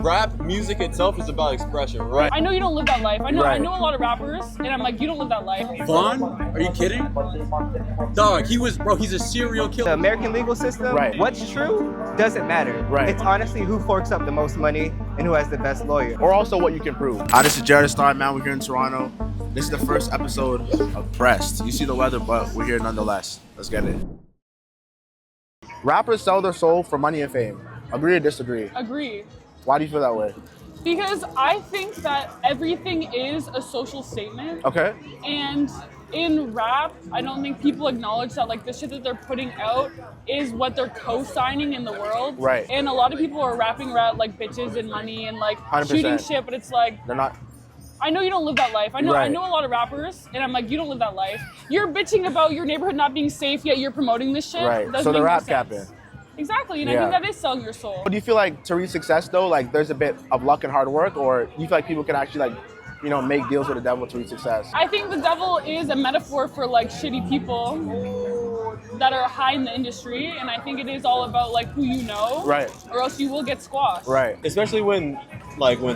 rap music itself is about expression, right? I know you don't live that life. I know a lot of rappers, and I'm like, you don't live that life. Vaughn? Are you kidding? Dog, he's a serial killer. The American legal system, what's true doesn't matter. Right. It's honestly who forks up the most money and who has the best lawyer. Or also what you can prove. Hi, this is Jared Stein, man. We're here in Toronto. This is the first episode of Pressed. You see the weather, but we're here nonetheless. Let's get it. Rappers sell their soul for money and fame. Agree or disagree? Agree. Why do you feel that way? Because I think that everything is a social statement. Okay. And in rap, I don't think people acknowledge that like the shit that they're putting out is what they're co-signing in the world. Right. And a lot of people are rapping about like bitches and money and like 100%. shooting shit, but it's like They're not. I know you don't live that life. I know a lot of rappers, and I'm like, you don't live that life. You're bitching about your neighborhood not being safe, yet you're promoting this shit. Right. Doesn't So the make no rap sense. capping. Exactly, and Yeah. I think that is selling your soul. Do you feel like to reach success though, like there's a bit of luck and hard work, or do you feel like people can actually like, you know, make deals with the devil to reach success? I think the devil is a metaphor for like shitty people that are high in the industry, and I think it is all about like who you know, Right. or else you will get squashed. Right. Especially when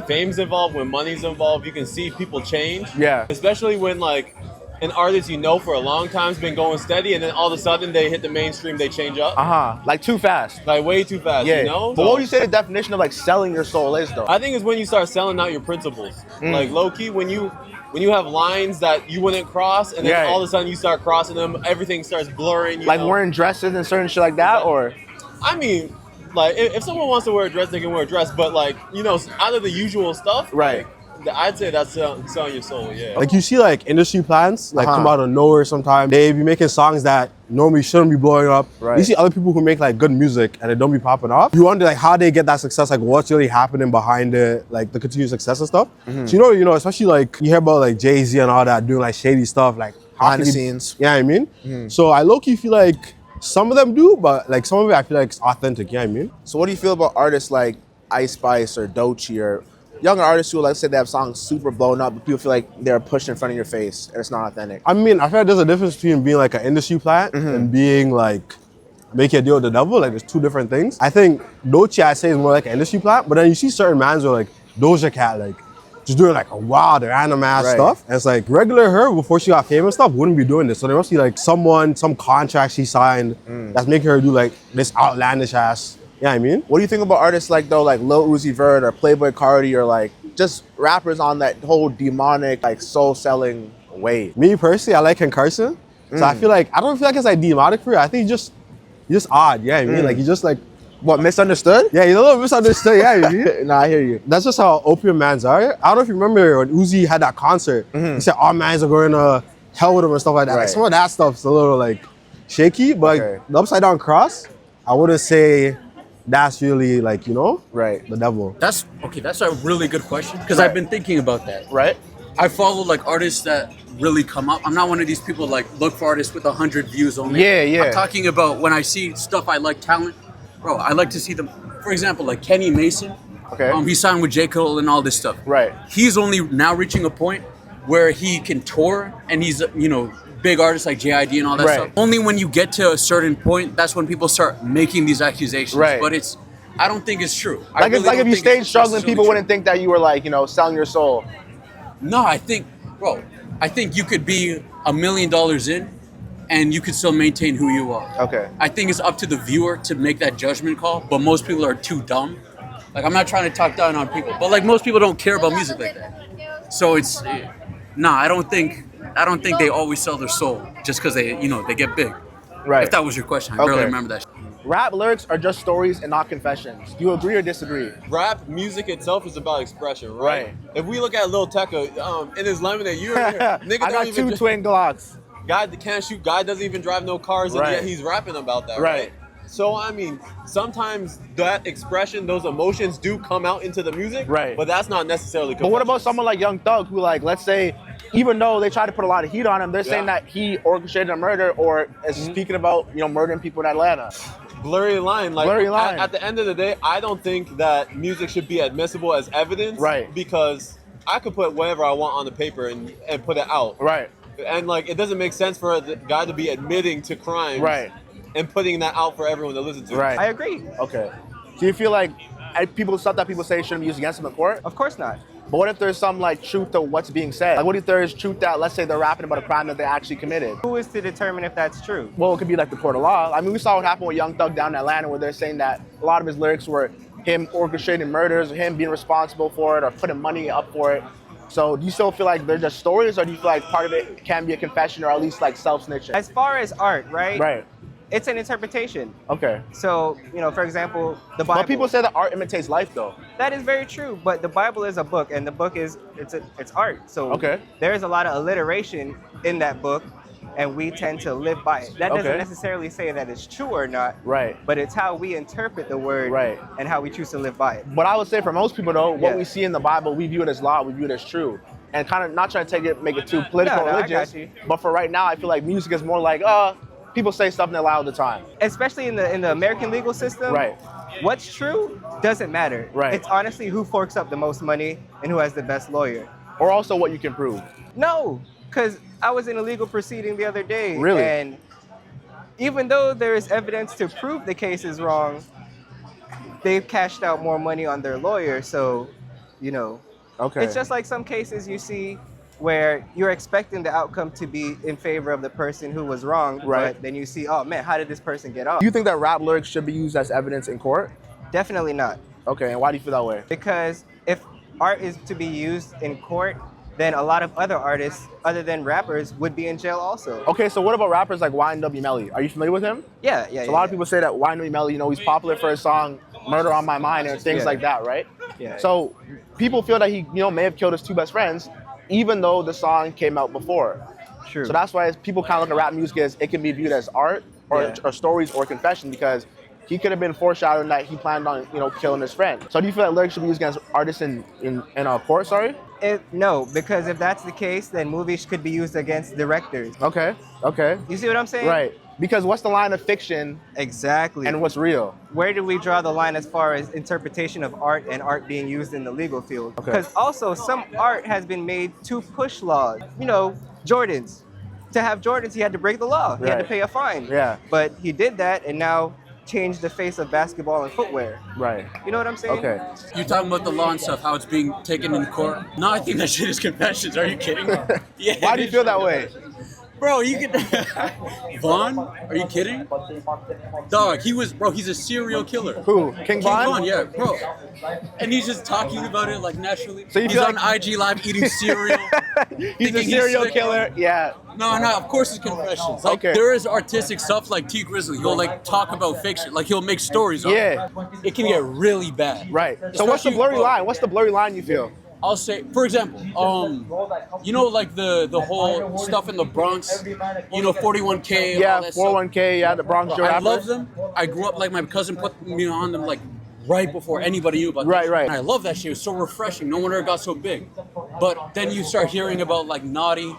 fame's involved, when money's involved, you can see people change. Yeah. Especially when like an artist you know for a long time's been going steady, and then all of a sudden they hit the mainstream, they change up. Like too fast. Like way too fast, Yeah. you know? But what would you say the definition of like selling your soul is though? I think it's when you start selling out your principles. Like low key, when you have lines that you wouldn't cross, and then all of a sudden you start crossing them, everything starts blurring. You Like know? wearing dresses and certain shit like that, or? I mean, like if someone wants to wear a dress, they can wear a dress. But like, you know, out of the usual stuff, Right. like, I'd say that's selling your soul. Yeah. Like you see like industry plants like come out of nowhere sometimes. They be making songs that normally shouldn't be blowing up. Right. You see other people who make like good music and they don't be popping off. You wonder like how they get that success, like what's really happening behind it, like the continued success and stuff. So you know, especially like you hear about like Jay-Z and all that doing like shady stuff, like how Behind the can scenes. Yeah, you know what I mean? So I low-key feel like some of them do, but like some of it I feel like it's authentic, you know what I mean? So what do you feel about artists like Ice Spice or Doechii or younger artists who, let's say, they have songs super blown up, but people feel like they're pushed in front of your face and it's not authentic? I mean, I feel like there's a difference between being like an industry plant and being like, making a deal with the devil. Like there's two different things. I think Doechii, I say, is more like an industry plant, but then you see certain mans where like Doja Cat, like just doing like a wild random ass stuff. And it's like regular her before she got famous stuff wouldn't be doing this. So there must be like some contract she signed that's making her do like this outlandish ass. Yeah, I mean, What do you think about artists like though, like Lil Uzi Vert or Playboi Carti or like just rappers on that whole demonic like soul selling wave? me personally, I like Ken Carson. So I feel like, I don't feel like it's like demonic for you. I think he's just odd. Yeah, I mean, like he just like, What, misunderstood? yeah, he's a little misunderstood. Yeah, you mean? Nah, I hear you. That's just how opium mans are. I don't know if you remember when Uzi had that concert. He said all mans are going to hell with him and stuff like that. Like, Right. some of that stuff's a little like shaky, but Okay. like, the upside down cross, I wouldn't say that's really like, you know, Right. the devil. That's a really good question because I've been thinking about that. Right? I follow like artists that really come up. I'm not one of these people like look for artists with 100 views only. Yeah, yeah. I'm talking about when I see stuff I like talent, bro. I like to see them. For example, like Kenny Mason. Okay. He signed with J. Cole and all this stuff. Right. He's only now reaching a point where he can tour and he's big artists like JID and all that Right. stuff. Only when you get to a certain point, that's when people start making these accusations. Right. But I don't think it's true. I Like, really like if don't you think stayed it's struggling, necessarily people true. wouldn't think that you were like, you know, selling your soul. No, I think you could be $1 million in and you could still maintain who you are. Okay. I think it's up to the viewer to make that judgment call, but most people are too dumb. Like, I'm not trying to talk down on people, but like most people don't care about music like that. So I don't think they always sell their soul just because they get big. Right. If that was your question, I barely Okay. remember that. Rap lyrics are just stories and not confessions. Do you agree or disagree? Rap music itself is about expression, right? Right. If we look at Lil Tecca, in his Lemonade, I nigga got don't even two twin Glocks. guy that can't shoot, guy doesn't even drive no cars, and Right. yet he's rapping about that, Right. right? So I mean, sometimes that expression, those emotions do come out into the music, Right. But that's not necessarily. But what about confessions. someone like Young Thug who, like, let's say, even though they try to put a lot of heat on him, they're saying Yeah. that he orchestrated a murder or is speaking about, you know, murdering people in Atlanta. Blurry line? Like Blurry line. At the end of the day, I don't think that music should be admissible as evidence, Right. Because I could put whatever I want on the paper and put it out, Right. And like, it doesn't make sense for the guy to be admitting to crimes, Right. and putting that out for everyone to listen to. Right. I agree. Okay. Do you feel like people stuff that people say shouldn't be used against them in court. Of course not. But what if there's some like truth to what's being said? Like what if there is truth that, let's say they're rapping about a crime that they actually committed? Who is to determine if that's true? Well, it could be like the court of law. I mean, we saw what happened with Young Thug down in Atlanta, where they're saying that a lot of his lyrics were him orchestrating murders, or him being responsible for it, or putting money up for it. So do you still feel like they're just stories, or do you feel like part of it can be a confession, or at least like self-snitching? As far as art, right? Right. It's an interpretation. Okay. So, for example, the Bible. But people say that art imitates life, though. That is very true, but the Bible is a book, and the book is it's art. So Okay. there is a lot of alliteration in that book, and we tend to live by it. That doesn't Okay. necessarily say that it's true or not. Right. But it's how we interpret the word, Right. and how we choose to live by it. But I would say for most people, though, what Yeah. we see in the Bible, we view it as law, we view it as true. And kind of not trying to make it too political No, or I religious. got you. But for right now, I feel like music is more like, people say stuff and they lie all the time. Especially in the American legal system. Right. What's true doesn't matter. Right. It's honestly who forks up the most money and who has the best lawyer. Or also what you can prove. No, because I was in a legal proceeding the other day. Really? And even though there is evidence to prove the case is wrong, they've cashed out more money on their lawyer. So, Okay. it's just like some cases you see where you're expecting the outcome to be in favor of the person who was wrong. Right. But then you see, oh man, how did this person get off? Do you think that rap lyrics should be used as evidence in court? Definitely not. Okay, and why do you feel that way? Because if art is to be used in court, then a lot of other artists, other than rappers, would be in jail also. Okay, so what about rappers like YNW Melly? Are you familiar with him? Yeah. So a lot of people say that YNW Melly, he's popular for his song "Murder on My Mind" and things Yeah. like that, right? Yeah. So people feel that he, may have killed his two best friends, even though the song came out before. True. So that's why people kind of look at rap music as it can be viewed as art or stories or confession, because he could have been foreshadowing that he planned on, killing his friend. So do you feel like lyrics should be used against artists in court? Sorry. No, because if that's the case, then movies could be used against directors. Okay. You see what I'm saying? Right. Because what's the line of fiction Exactly. and what's real? Where do we draw the line as far as interpretation of art and art being used in the legal field? Okay. Because also some art has been made to push laws. Jordans. To have Jordans, he had to break the law. He had to Right. pay a fine. Yeah. But he did that and now changed the face of basketball and footwear. Right. You know what I'm saying? Okay. You talking about the law and stuff, how it's being taken in court? No, I think that shit is confessions. Are you kidding? Yeah. Why do you feel that way? Bro, you can. Vaughn? Are you kidding? Dog, he's a serial killer. Who? King Von? Vaughn, yeah, bro. And he's just talking about it like naturally. So you he's feel on IG Live eating cereal. He's a thinking serial sick, killer. bro. Yeah. No, of course it's confessions. Like, Okay. there is artistic stuff like T Grizzly. He'll talk about fiction. Like he'll make stories. Yeah. It can get really bad. Right. So what's the Especially- blurry line? What's the blurry line you feel? I'll say, for example, like the whole stuff in the Bronx, 41K. Yeah, all that stuff. 401k. Yeah, the Bronx Joe I rapper. love them. I grew up my cousin put me on them right before anybody knew about Right, this. right. And I love that shit. It was so refreshing. No one ever got so big. But then you start hearing about Naughty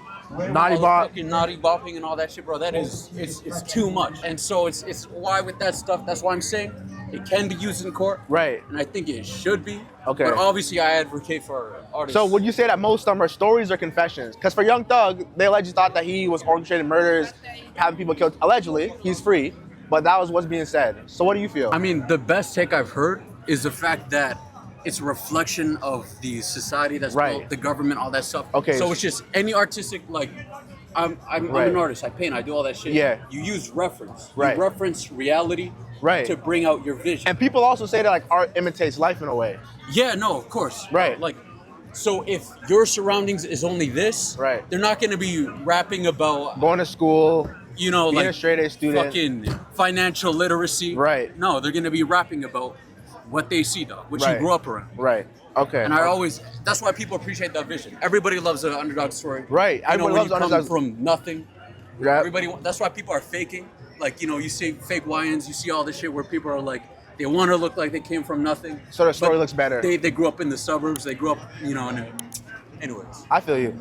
Naughty Bop. fucking naughty bopping and all that shit, bro. That is it's too much. And so it's why with that stuff. That's why I'm saying it can be used in court. Right. And I think it should be. Okay. But obviously, I advocate for artists. So would you say that most of them are stories or confessions? Because for Young Thug, they allegedly thought that he was orchestrating murders, having people killed. Allegedly, he's free, but that was what's being said. So what do you feel? I mean, the best take I've heard is the fact that it's a reflection of the society that's Right. built, the government, all that stuff. Okay. So it's just any artistic, I'm Right. an artist. I paint. I do all that shit. Yeah. You use reference. Right. You reference reality. Right. To bring out your vision. And people also say that art imitates life in a way. Yeah. No. Of course. Right. So if your surroundings is only this, Right. they're not going to be rapping about, Going to school, being like a straight A student. fucking financial literacy. Right. No, they're going to be rapping about what they see, though, which Right. you grew up around. Right. Okay. And that's why people appreciate that vision. Everybody loves an underdog story. Right. Everyone when loves you come underdogs. from nothing. Yeah. That's why people are faking. You see fake YNs, you see all this shit where people are they want to look like they came from nothing. So their story but looks better. They grew up in the suburbs. They grew up, anyways. I feel you.